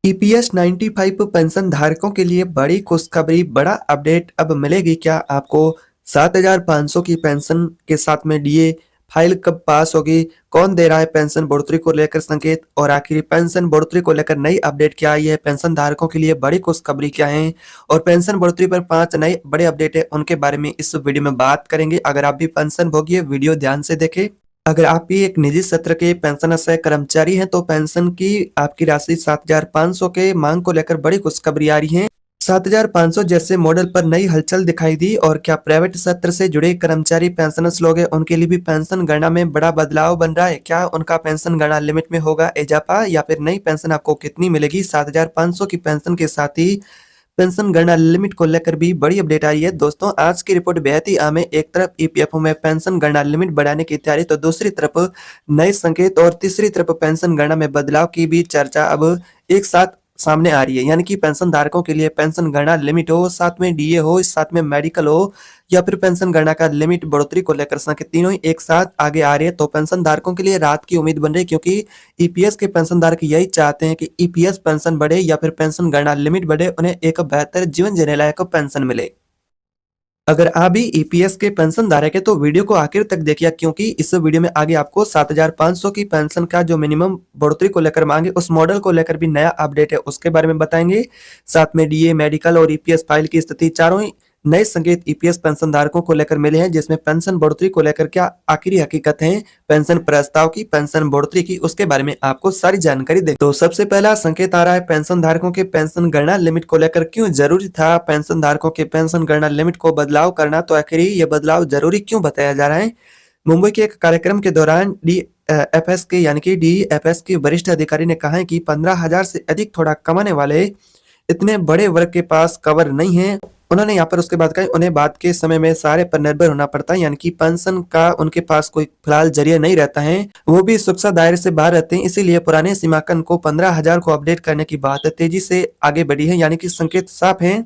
EPS 95 pension धारकों के लिए बड़ी खुशखबरी, बड़ा अपडेट अब मिलेगी क्या आपको? 7,500 की पेंशन के साथ में डीए फाइल कब पास होगी? कौन दे रहा है पेंशन बढ़ोतरी को लेकर संकेत? और आखिर पेंशन बढ़ोतरी को लेकर नई अपडेट क्या आई है? पेंशन धारकों के लिए बड़ी खुशखबरी क्या है? और पेंशन बढ़ोतरी पर 5 नए बड़े अपडेट है, उनके बारे में इस वीडियो में बात करेंगे। अगर आप भी पेंशन भोगी है, वीडियो ध्यान से देखें। अगर आप भी एक निजी क्षेत्र के पेंशनर कर्मचारी हैं तो पेंशन की आपकी राशि 7,500 के मांग को लेकर बड़ी खुशखबरी आ रही है। 7,500 जैसे मॉडल पर नई हलचल दिखाई दी। और क्या प्राइवेट क्षेत्र से जुड़े कर्मचारी पेंशनर्स लोग हैं, उनके लिए भी पेंशन गणना में बड़ा बदलाव बन रहा है? क्या उनका पेंशन गणना लिमिट में होगा इजाफा, या फिर नई पेंशन आपको कितनी मिलेगी? 7,500 की पेंशन के साथ ही पेंशन गणना लिमिट को लेकर भी बड़ी अपडेट आई है। दोस्तों, आज की रिपोर्ट बेहद ही अहम है। एक तरफ ईपीएफओ में पेंशन गणना लिमिट बढ़ाने की तैयारी, तो दूसरी तरफ नए संकेत, और तीसरी तरफ पेंशन गणना में बदलाव की भी चर्चा अब एक साथ सामने आ रही है। यानी कि पेंशन धारकों के लिए पेंशन गणना लिमिट हो, साथ में डीए हो, साथ में मेडिकल हो, या फिर पेंशन गणना का लिमिट बढ़ोतरी को लेकर संकेत, तीनों ही एक साथ आगे आ रहे हैं। तो पेंशन धारकों के लिए रात की उम्मीद बन रही है, क्योंकि ईपीएस के पेंशन धारक यही चाहते हैं कि ईपीएस पेंशन बढ़े या फिर पेंशन गणना लिमिट बढ़े, उन्हें एक बेहतर जीवन जीने लायक पेंशन मिले। अगर आप भी ईपीएस के पेंशन धारक है तो वीडियो को आखिर तक देखिए, क्योंकि इस वीडियो में आगे आपको 7,500 की पेंशन का जो मिनिमम बढ़ोतरी को लेकर मांगे, उस मॉडल को लेकर भी नया अपडेट है, उसके बारे में बताएंगे। साथ में डीए, मेडिकल और ईपीएस फाइल की स्थिति, चारों ही नए संकेत ईपीएस पेंशन धारकों को लेकर मिले हैं, जिसमें पेंशन बढ़ोतरी को लेकर क्या आखिरी हकीकत है, पेंशन प्रस्ताव की, पेंशन बढ़ोतरी की, उसके बारे में आपको सारी जानकारी दे। तो सबसे पहला संकेत आ रहा है पेंशन धारकों के पेंशन गणना लिमिट को लेकर। क्यों जरूरी था पेंशन धारकों के पेंशन गणना लिमिट को बदलाव करना? तो आखिर ये बदलाव जरूरी क्यों बताया जा रहा है? मुंबई के एक कार्यक्रम के दौरान डीएफएस के यानी कि डीएफएस के वरिष्ठ अधिकारी ने कहा है कि 15,000 से अधिक थोड़ा कमाने वाले इतने बड़े वर्ग के पास कवर नहीं है। उन्होंने यहाँ पर उसके बाद कहा, उन्हें बाद के समय में सहारे पर निर्भर होना पड़ता है, यानी कि पेंशन का उनके पास कोई फिलहाल जरिया नहीं रहता है, वो भी सुरक्षा दायरे से बाहर रहते हैं। इसीलिए पुराने सीमांकन को 15,000 को अपडेट करने की बात तेजी से आगे बढ़ी है। यानी कि संकेत साफ है,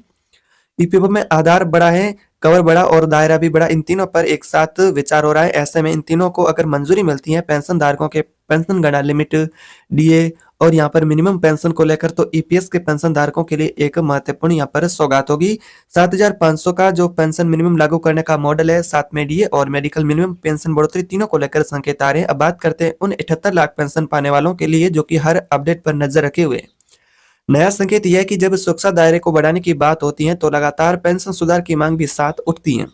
ईपीएफओ में आधार बड़ा है, कवर बड़ा और दायरा भी बड़ा, इन तीनों पर एक साथ विचार हो रहा है। ऐसे में इन तीनों को अगर मंजूरी मिलती है, पेंशन धारकों के पेंशन गणना लिमिट, डीए और यहाँ पर मिनिमम पेंशन को लेकर, तो ईपीएस के पेंशन धारकों के लिए एक महत्वपूर्ण यहाँ पर सौगात होगी। 7,500 का जो पेंशन मिनिमम लागू करने का मॉडल है, साथ में डीए और मेडिकल मिनिमम पेंशन बढ़ोतरी, तीनों को लेकर संकेत आ रहे हैं। अब बात करते हैं उन 78 लाख पेंशन पाने वालों के लिए, जो कि हर अपडेट पर नजर रखे हुए हैं। नया संकेत यह है कि जब सुरक्षा दायरे को बढ़ाने की बात होती है तो लगातार पेंशन सुधार की मांग भी साथ उठती है।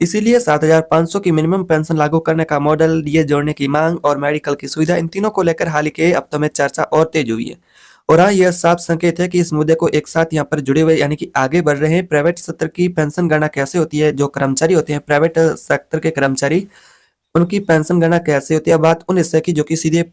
इसीलिए 7,500 की मिनिमम पेंशन लागू करने का मॉडल, डीए जोड़ने की मांग और मेडिकल की सुविधा, इन तीनों को लेकर हाल ही के हफ्तों में चर्चा और तेज हुई है। और हाँ, यह साफ संकेत है कि इस मुद्दे को एक साथ यहाँ पर जुड़े हुए यानी कि आगे बढ़ रहे हैं। प्राइवेट सेक्टर की पेंशन गणना कैसे होती है, जो कर्मचारी होते हैं प्राइवेट सेक्टर के कर्मचारी, उनकी पेंशन गणना कैसे होती है? बात उन हिस्से की जो कि सीधे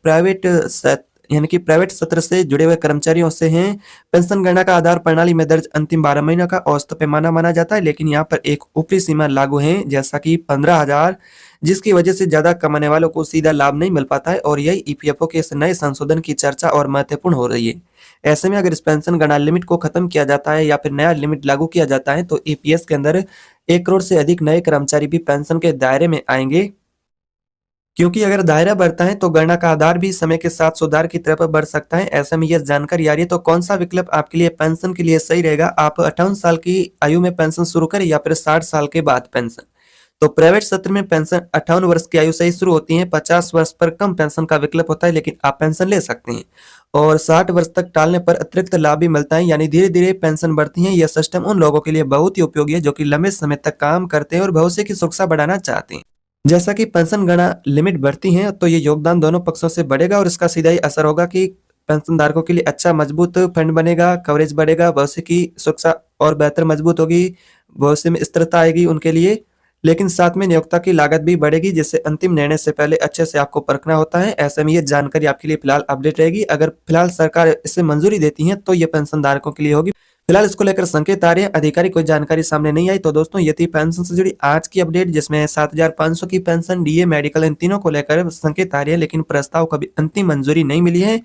यानी कि प्राइवेट क्षेत्र से जुड़े हुए कर्मचारियों से हैं। पेंशन गणना का आधार प्रणाली में दर्ज अंतिम 12 महीनों का औसत पैमाना माना जाता है, लेकिन यहाँ पर एक ऊपरी सीमा लागू है, जैसा कि 15,000, जिसकी वजह से ज्यादा कमाने वालों को सीधा लाभ नहीं मिल पाता है। और यही ईपीएफओ के इस नए संशोधन की चर्चा और महत्वपूर्ण हो रही है। ऐसे में अगर इस पेंशन गणना लिमिट को खत्म किया जाता है या फिर नया लिमिट लागू किया जाता है, तो ईपीएस के अंदर 1 करोड़ से अधिक नए कर्मचारी भी पेंशन के दायरे में आएंगे। क्योंकि अगर दायरा बढ़ता है तो गणना का आधार भी समय के साथ सुधार की तरफ बढ़ सकता है। ऐसे में यह जानकारी आ रही है, तो कौन सा विकल्प आपके लिए पेंशन के लिए सही रहेगा? आप 58 साल की आयु में पेंशन शुरू करें या फिर 60 साल के बाद पेंशन? तो प्राइवेट क्षेत्र में पेंशन 58 वर्ष की आयु से ही शुरू होती है। 50 वर्ष पर कम पेंशन का विकल्प होता है, लेकिन आप पेंशन ले सकते हैं। और 60 वर्ष तक टालने पर अतिरिक्त लाभ भी मिलता है, यानी धीरे धीरे पेंशन बढ़ती है। यह सिस्टम उन लोगों के लिए बहुत ही उपयोगी है जो कि लंबे समय तक काम करते हैं और भविष्य की सुरक्षा बढ़ाना चाहते हैं। जैसा कि पेंशन गणना लिमिट बढ़ती है तो ये योगदान दोनों पक्षों से बढ़ेगा, और इसका सीधा ही असर होगा कि पेंशन धारकों के लिए अच्छा मजबूत फंड बनेगा, कवरेज बढ़ेगा, भविष्य की सुरक्षा और बेहतर मजबूत होगी, भविष्य में स्थिरता आएगी उनके लिए। लेकिन साथ में नियोक्ता की लागत भी बढ़ेगी, जिससे अंतिम निर्णय से पहले अच्छे से आपको परखना होता है। ऐसे में ये जानकारी आपके लिए फिलहाल अपडेट रहेगी। अगर फिलहाल सरकार इसे मंजूरी देती है तो ये पेंशन धारकों के लिए होगी। फिलहाल इसको लेकर संकेत आ रहे हैं, अधिकारी कोई जानकारी सामने नहीं आई। तो दोस्तों, ये थी पेंशन से जुड़ी आज की अपडेट, जिसमें 7,500 की पेंशन, डीए, मेडिकल, इन तीनों को लेकर संकेत आ रहे हैं, लेकिन प्रस्ताव को भी अंतिम मंजूरी नहीं मिली है।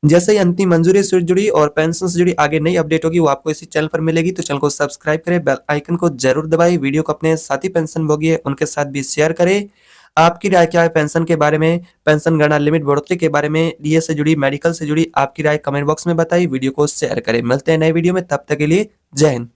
जैसे ही अंतिम मंजूरी से जुड़ी और पेंशन से जुड़ी आगे नई अपडेट होगी, वो आपको इसी चैनल पर मिलेगी। तो चैनल को सब्सक्राइब करें, बेल आइकन को जरूर दबाएं, वीडियो को अपने साथी पेंशन भोगी है उनके साथ भी शेयर करें। आपकी राय क्या है पेंशन के बारे में, पेंशन गणना लिमिट बढ़ोतरी के बारे में, डीए से जुड़ी, मेडिकल से जुड़ी आपकी राय कमेंट बॉक्स में बताइए। वीडियो को शेयर करें। मिलते हैं नए वीडियो में, तब तक के लिए जय हिंद।